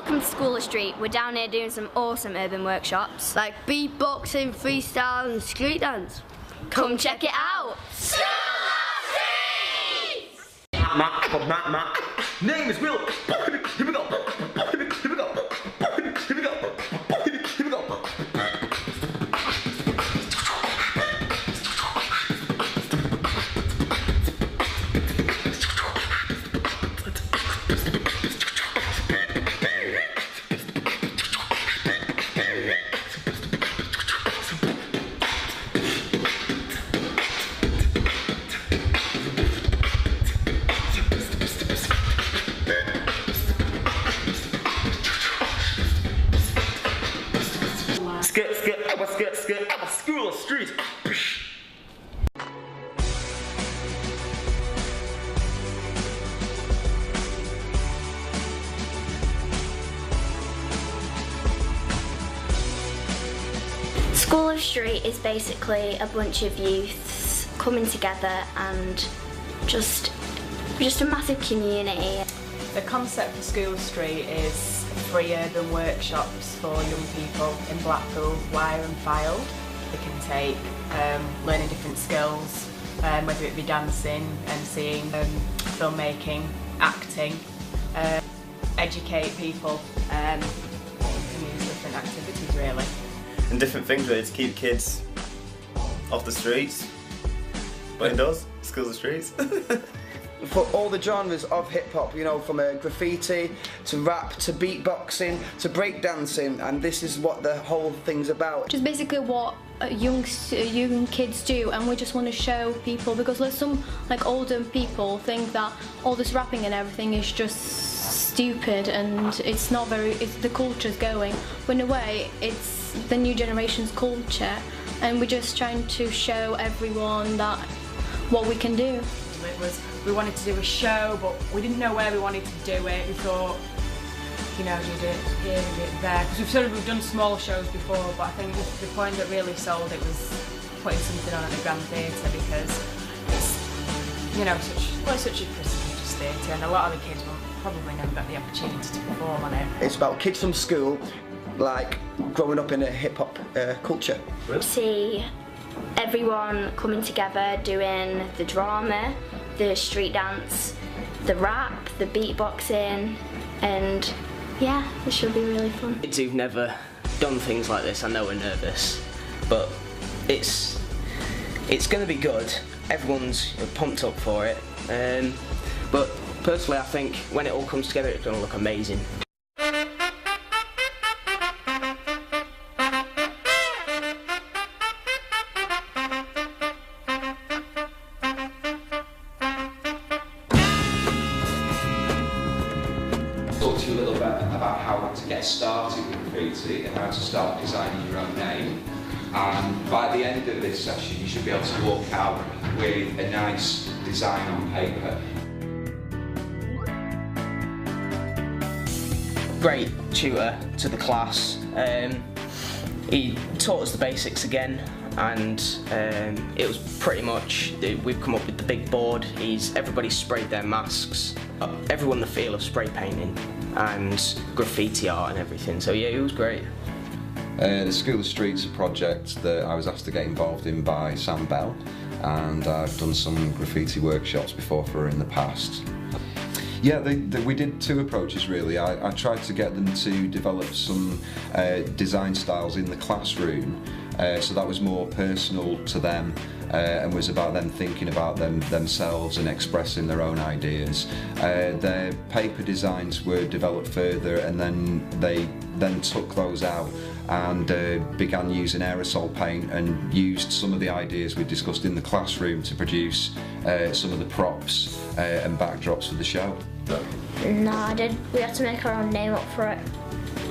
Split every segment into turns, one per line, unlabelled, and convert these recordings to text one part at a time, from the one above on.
Welcome to Skool Street. We're down here doing some awesome urban workshops
like beatboxing, freestyle and street dance.
Come check it out!
Skool Street! My name is Will. Here we go. Here we go. Here we go. Here we go. Skit, I'm a Skool Street.
Skool Street is basically a bunch of youths coming together and just a massive community.
The concept for Skool Street is free urban workshops for young people in Blackpool, wire and filed. They can take learning different skills, whether it be dancing, emceeing, filmmaking, acting, educate people, and use different activities really.
And different things really to keep kids off the streets, but indoors, schools and streets.
For all the genres of hip-hop, you know, from graffiti to rap to beatboxing to breakdancing, and this is what the whole thing's about.
Which is basically what young kids do, and we just want to show people, because there's some like older people think that all this rapping and everything is just stupid and it's not very, the culture's going, but in a way it's the new generation's culture, and we're just trying to show everyone that what we can do.
It was, we wanted to do a show, but we didn't know where we wanted to do it. We thought, you know, do it here, do it there, because we've done small shows before, but I think the point that really sold it was putting something on at the Grand Theatre, because it's, you know, such a prestigious theatre, and a lot of the kids will probably never get the opportunity to perform on it.
It's about kids from school, like growing up in a hip-hop culture.
See everyone coming together doing the drama, the street dance, the rap, the beatboxing, and yeah, it should be really fun.
Kids who've never done things like this, I know are nervous, but it's going to be good. Everyone's pumped up for it, but personally I think when it all comes together it's going to look amazing.
Talk to you a little bit about how to get started with graffiti and how to start designing your own name. And by the end of this session, you should be able to walk out with a nice design on paper.
Great tutor to the class. He taught us the basics again, and it was pretty much, we've come up with the big board. Everybody sprayed their masks. Everyone the feel of spray painting and graffiti art and everything, so yeah, it was great.
The Skool Street's a project that I was asked to get involved in by Sam Bell, and I've done some graffiti workshops before for her in the past. Yeah, we did two approaches really. I tried to get them to develop some design styles in the classroom, so that was more personal to them and was about them thinking about themselves and expressing their own ideas. Their paper designs were developed further, and then they took those out and began using aerosol paint and used some of the ideas we discussed in the classroom to produce some of the props and backdrops for the show.
No, I did. We had to make our own name up for it.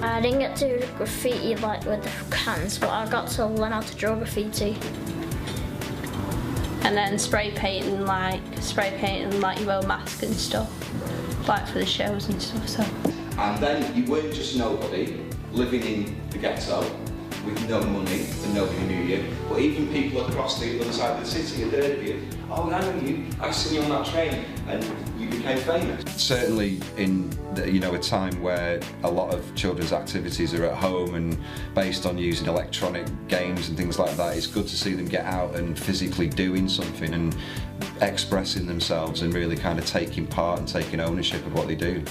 I didn't get to graffiti like with the cans, but I got to learn how to draw graffiti.
And then spray painting like your own mask and stuff, like for the shows and stuff. So.
And then you weren't just nobody living in the ghetto with no money and nobody knew you, but even people across the other side of the city had heard of you. Oh, I know you. I've seen you on that train, and you became became famous.
Certainly in a time where a lot of children's activities are at home and based on using electronic games and things like that, it's good to see them get out and physically doing something and expressing themselves and really kind of taking part and taking ownership of what they do.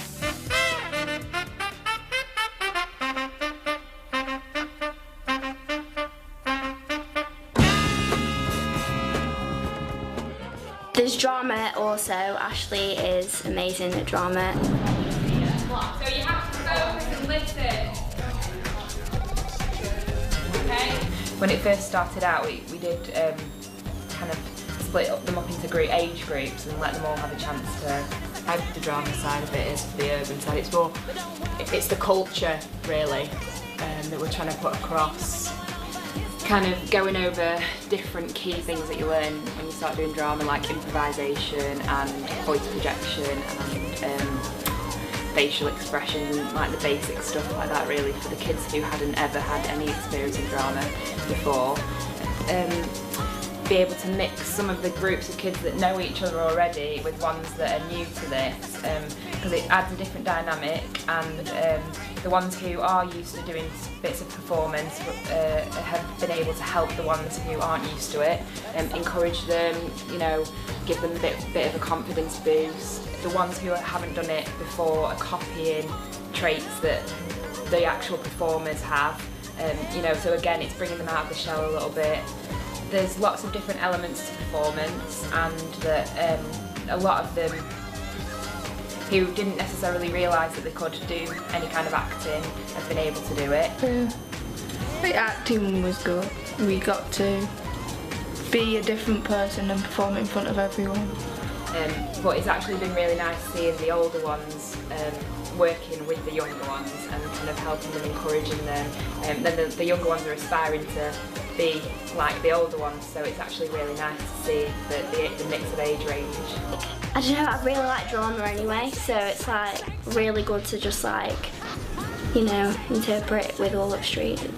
There's drama also. Ashley is amazing at drama.
So you have to focus and listen. Okay?
When it first started out, we did kind of split them up into age groups and let them all have a chance to. The drama side of it is the urban side. It's the culture really that we're trying to put across. Kind of going over different key things that you learn when you start doing drama, like improvisation and voice projection and facial expression, like the basic stuff like that really for the kids who hadn't ever had any experience in drama before. Be able to mix some of the groups of kids that know each other already with ones that are new to this, because it adds a different dynamic, and the ones who are used to doing bits of performance have been able to help the ones who aren't used to it, encourage them, give them a bit of a confidence boost. The ones who haven't done it before are copying traits that the actual performers have, so again it's bringing them out of the shell a little bit. There's lots of different elements to performance, and that a lot of them who didn't necessarily realise that they could do any kind of acting have been able to do it.
The acting was good. We got to be a different person and perform in front of everyone.
But it's actually been really nice seeing the older ones working with the younger ones and kind of helping them, encouraging them. Then the younger ones are aspiring to be like the older ones, so it's actually really nice to see the mix of age range.
I don't know, I really like drama anyway, so it's like really good to just interpret with all Street.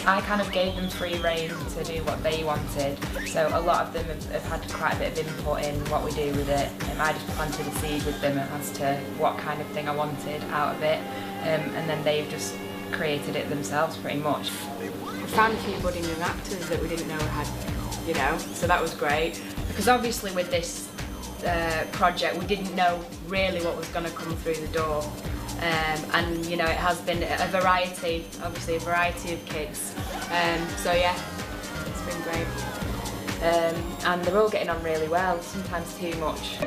I kind of gave them free rein to do what they wanted, so a lot of them have had quite a bit of input in what we do with it. I just planted a seed with them as to what kind of thing I wanted out of it, and then they've just created it themselves pretty much. We found a few budding young actors that we didn't know had, so that was great. Because obviously with this project we didn't know really what was going to come through the door. And it has been a variety of kids. So yeah, it's been great. And they're all getting on really well, sometimes too much.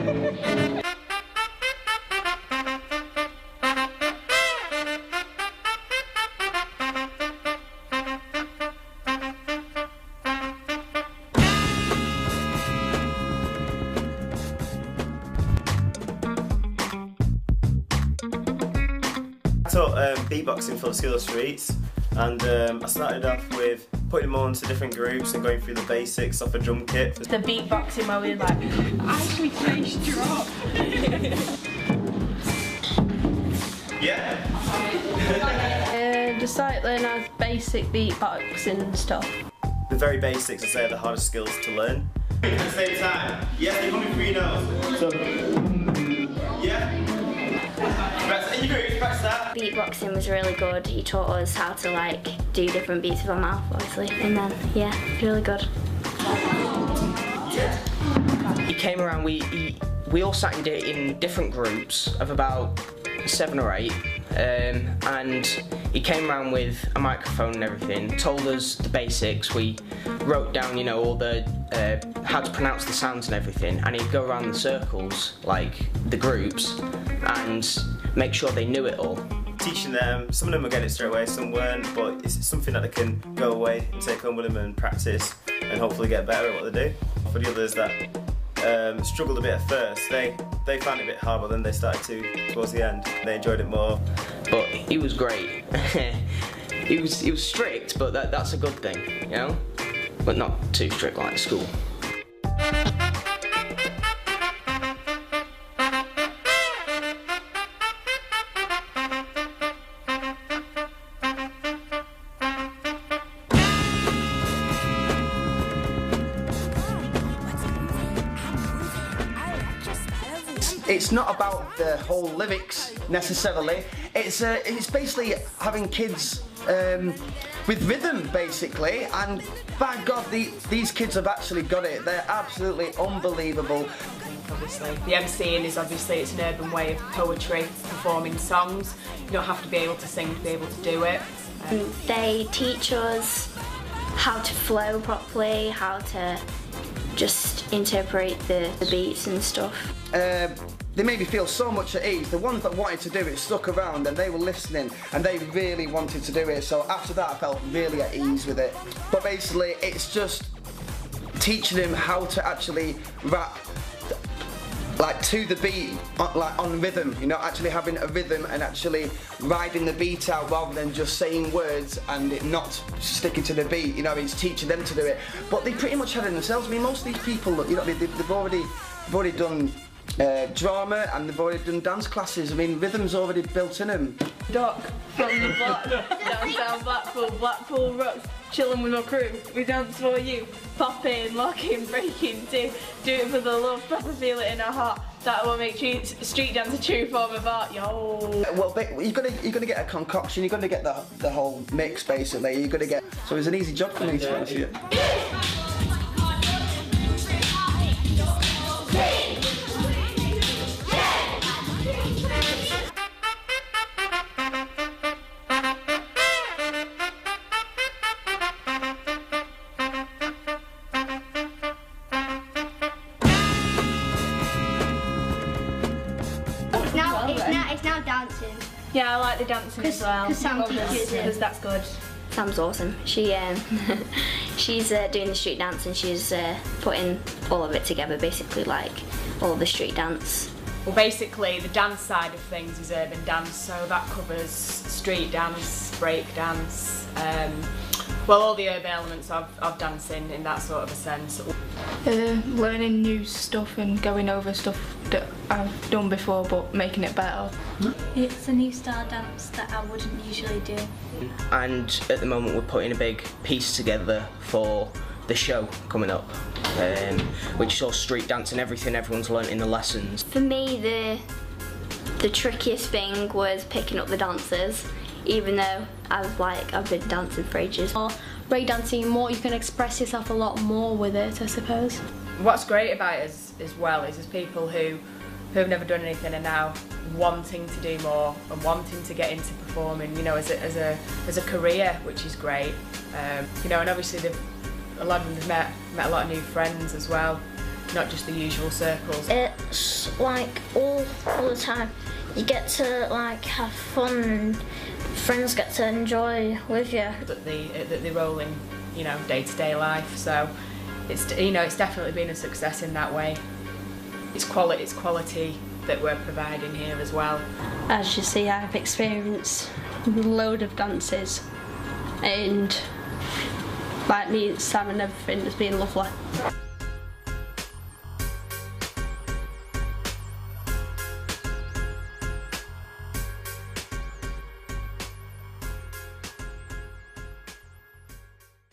I taught beatboxing for the Skool Streets, and I started off with putting them all into different groups and going through the basics off a drum kit.
The beatboxing where we were like, actually face drop.
Yeah.
Just like learn our basic beatboxing and stuff.
The very basics, I say, are the hardest skills to learn. At the same time, yeah, you're coming through your nose. So, yeah. In your group, practice that.
Beatboxing was really good. He taught us how to do different beats with our mouth, obviously, and then yeah, really good.
He came around. We all sat in different groups of about 7 or 8, and he came around with a microphone and everything. Told us the basics. We wrote down, all the how to pronounce the sounds and everything, and he'd go around the circles, like the groups, and make sure they knew it all.
Teaching them, some of them will get it straight away, some weren't, but it's something that they can go away and take home with them and practice and hopefully get better at what they do. For the others that struggled a bit at first, they found it a bit hard, but then they started to towards the end. They enjoyed it more.
But he was great. he was strict, but that's a good thing, But not too strict like school.
it's not about the whole lyrics necessarily. It's basically having kids with rhythm basically, and by God, these kids have actually got it. They're absolutely unbelievable.
Obviously, the MCing is it's an urban way of poetry, performing songs. You don't have to be able to sing to be able to do it.
They teach us how to flow properly, how to just interpret the beats and stuff.
They made me feel so much at ease. The ones that wanted to do it stuck around and they were listening and they really wanted to do it. So after that I felt really at ease with it. But basically it's just teaching them how to actually rap like to the beat, like on rhythm, you know, actually having a rhythm and actually riding the beat out rather than just saying words and it not sticking to the beat, you know, it's teaching them to do it. But they pretty much had it themselves. I mean, most of these people, you know, they've already done drama and they've already done dance classes. I mean, rhythm's already built in them.
Doc from the block, downtown Blackpool, Blackpool rocks, chilling with my crew. We dance for you, pop in, lock in, break in, do it for the love, proper feel it in our heart. That will make street dance a true form of art, yo.
Well, you're gonna get a concoction. You're gonna get the whole mix basically. You're gonna get. So it's an easy job for me to be honest with you.
It's now dancing.
Yeah, I like the dancing as well.
Because Sam teaches it.
Because that's good.
Sam's awesome. She's doing the street dance and she's putting all of it together, basically like all of the street dance.
Well, basically the dance side of things is urban dance, so that covers street dance, break dance, well, all the urban elements of dancing in that sort of a sense.
Learning new stuff and going over stuff that I've done before but making it better.
It's a new style dance that I wouldn't usually do.
And at the moment we're putting a big piece together for the show coming up, which is all street dance and everything everyone's learnt in the lessons.
For me, the trickiest thing was picking up the dancers, even though I've been dancing for ages.
Or breakdancing, you can express yourself a lot more with it, I suppose.
What's great about it as well is there's people who have never done anything and now wanting to do more and wanting to get into performing, you know, as a career, which is great. You know, and obviously a lot of them have met a lot of new friends as well, not just the usual circles.
It's like all the time. You get to like have fun and friends get to enjoy with you.
That they roll in, you know, day-to-day life. So it's, you know, it's definitely been a success in that way. It's quality that we're providing here as well.
As you see, I've experienced a load of dances, and like me and Sam and everything has been lovely.